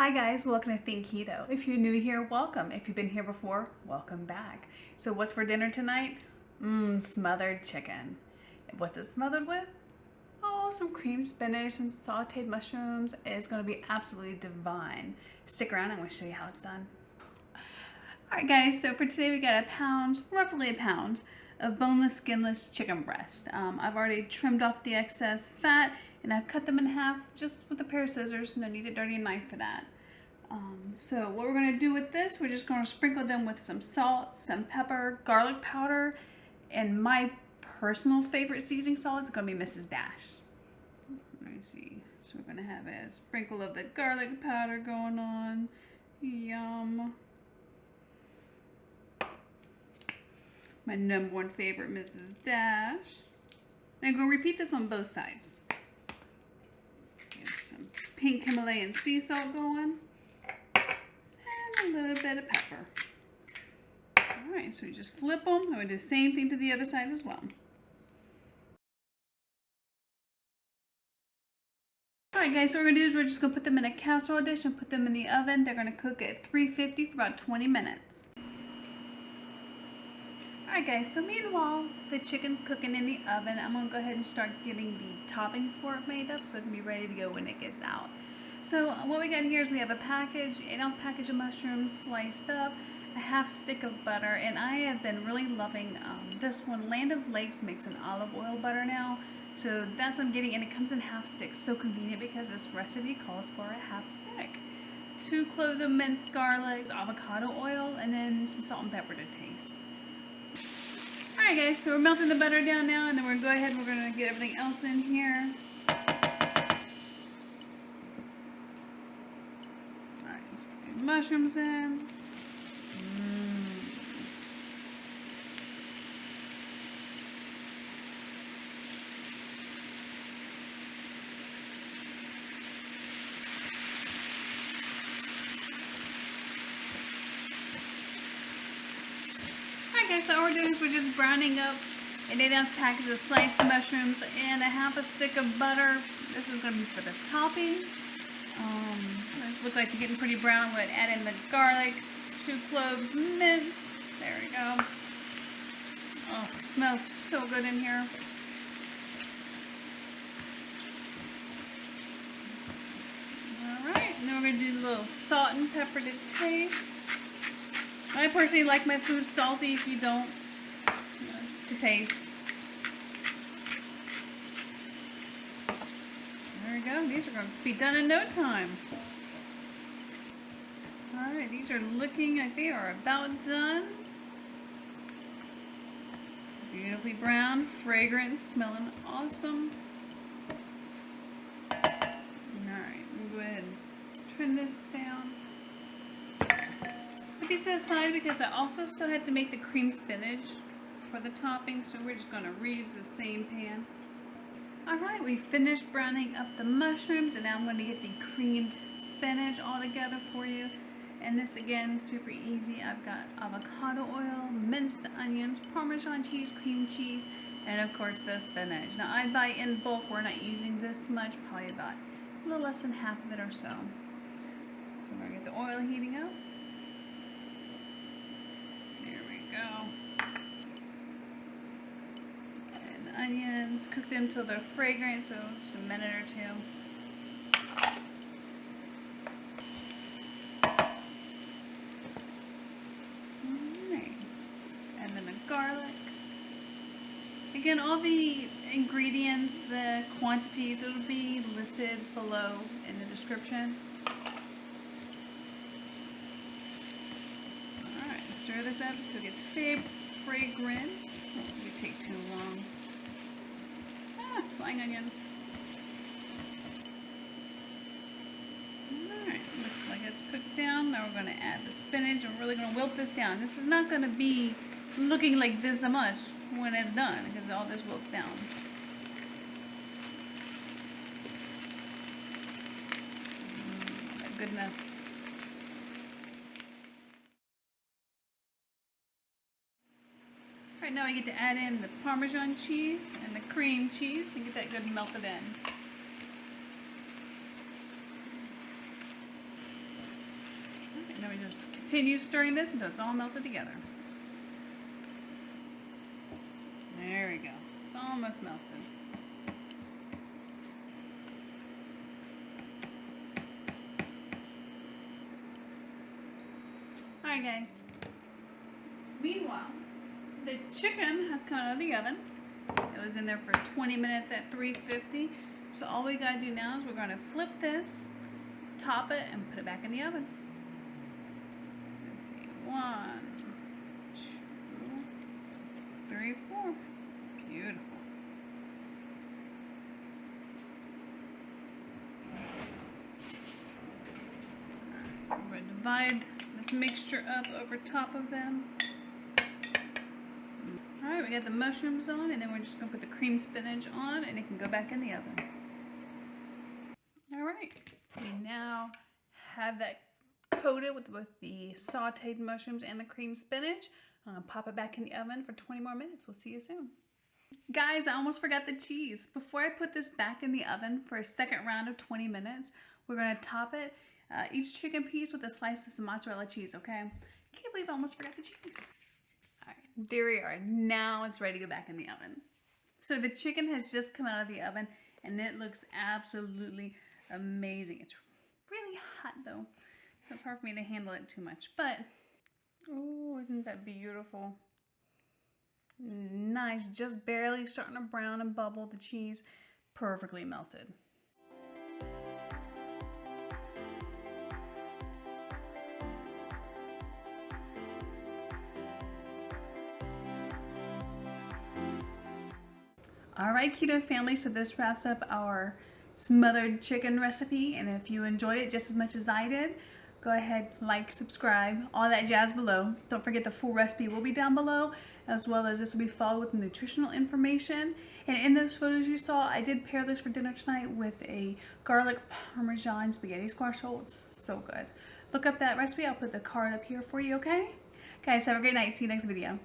Hi guys, welcome to Think Keto. If you're new here, welcome. If you've been here before, welcome back. So what's for dinner tonight? Smothered chicken. What's it smothered with? Oh, some creamed spinach and sauteed mushrooms. It's going to be absolutely divine. Stick around, I'm going to show you how it's done. Alright guys, so for today we got roughly a pound of boneless, skinless chicken breast. I've already trimmed off the excess fat and I've cut them in half just with a pair of scissors. No need a dirty knife for that. So what we're going to do with this, we're just going to sprinkle them with some salt, some pepper, garlic powder, and my personal favorite seasoning salt is going to be Mrs. Dash. Let me see. So we're going to have a sprinkle of the garlic powder going on. Yum. My number one favorite, Mrs. Dash. And I'm going to repeat this on both sides. Get some pink Himalayan sea salt going. And a little bit of pepper. Alright, so we just flip them. I'm going to do the same thing to the other side as well. Alright guys, so what we're going to do is we're just going to put them in a casserole dish and put them in the oven. They're going to cook at 350 for about 20 minutes. Alright guys, so meanwhile, the chicken's cooking in the oven. I'm going to go ahead and start getting the topping for it made up so it can be ready to go when it gets out. So what we got here is we have a package, 8-ounce package of mushrooms sliced up, a half stick of butter, and I have been really loving this one. Land of Lakes makes an olive oil butter now, so that's what I'm getting, and it comes in half sticks. So convenient because this recipe calls for a half stick. 2 cloves of minced garlic, avocado oil, and then some salt and pepper to taste. Alright guys, so we're melting the butter down now, and then we're going to go ahead and we're going to get everything else in here. Alright, let's get these mushrooms in. Okay, so all we're doing is we're just browning up an 8-ounce package of sliced mushrooms and a half a stick of butter. This is going to be for the topping. This looks like it's getting pretty brown. We're going to add in the garlic, 2 cloves minced. There we go. Oh, it smells so good in here. Alright, and then we're going to do a little salt and pepper to taste. I personally like my food salty. If you don't, it's to taste. There we go. These are going to be done in no time. Alright, these are looking like they are about done. Beautifully brown, fragrant, smelling awesome. Alright, we'll go ahead and turn this down. Put these aside because I also still had to make the cream spinach for the topping, so we're just going to reuse the same pan. Alright, we finished browning up the mushrooms, and now I'm going to get the creamed spinach all together for you. And this again, super easy. I've got avocado oil, minced onions, Parmesan cheese, cream cheese, and of course the spinach. Now I buy in bulk. We're not using this much, probably about a little less than half of it or so. So we're going to get the oil heating up. Go. And the onions, cook them until they're fragrant, so just a minute or 2. Alright. And then the garlic. Again, all the ingredients, the quantities, it'll be listed below in the description. Stir this up until it gets fragrant. It would take too long. Flying onions. Alright, looks like it's cooked down. Now we're going to add the spinach. I'm really going to wilt this down. This is not going to be looking like this much when it's done because all this wilts down. My goodness. Right now I get to add in the Parmesan cheese and the cream cheese and get that good melted in. we just continue stirring this until it's all melted together. There we go. It's almost melted. Alright guys. Meanwhile, the chicken has come out of the oven. It was in there for 20 minutes at 350. So all we gotta do now is we're gonna flip this, top it, and put it back in the oven. Let's see, 1, 2, 3, 4. Beautiful. Alright, we're gonna divide this mixture up over top of them. Alright, we got the mushrooms on, and then we're just gonna put the cream spinach on, and it can go back in the oven. Alright, we now have that coated with the sauteed mushrooms and the cream spinach. I'm gonna pop it back in the oven for 20 more minutes. We'll see you soon. Guys, I almost forgot the cheese. Before I put this back in the oven for a second round of 20 minutes, we're gonna top it, each chicken piece with a slice of some mozzarella cheese, okay? Can't believe I almost forgot the cheese. Alright, there we are. Now it's ready to go back in the oven. So the chicken has just come out of the oven, and it looks absolutely amazing. It's really hot though. So it's hard for me to handle it too much, but oh, isn't that beautiful? Nice, just barely starting to brown and bubble. The cheese perfectly melted. Alright, keto family, so this wraps up our smothered chicken recipe, and if you enjoyed it just as much as I did, go ahead, like, subscribe, all that jazz below. Don't forget the full recipe will be down below, as well as this will be followed with nutritional information. And in those photos you saw, I did pair this for dinner tonight with a garlic parmesan spaghetti squash roll. It's so good. Look up that recipe. I'll put the card up here for you, okay? Guys, have a great night. See you next video.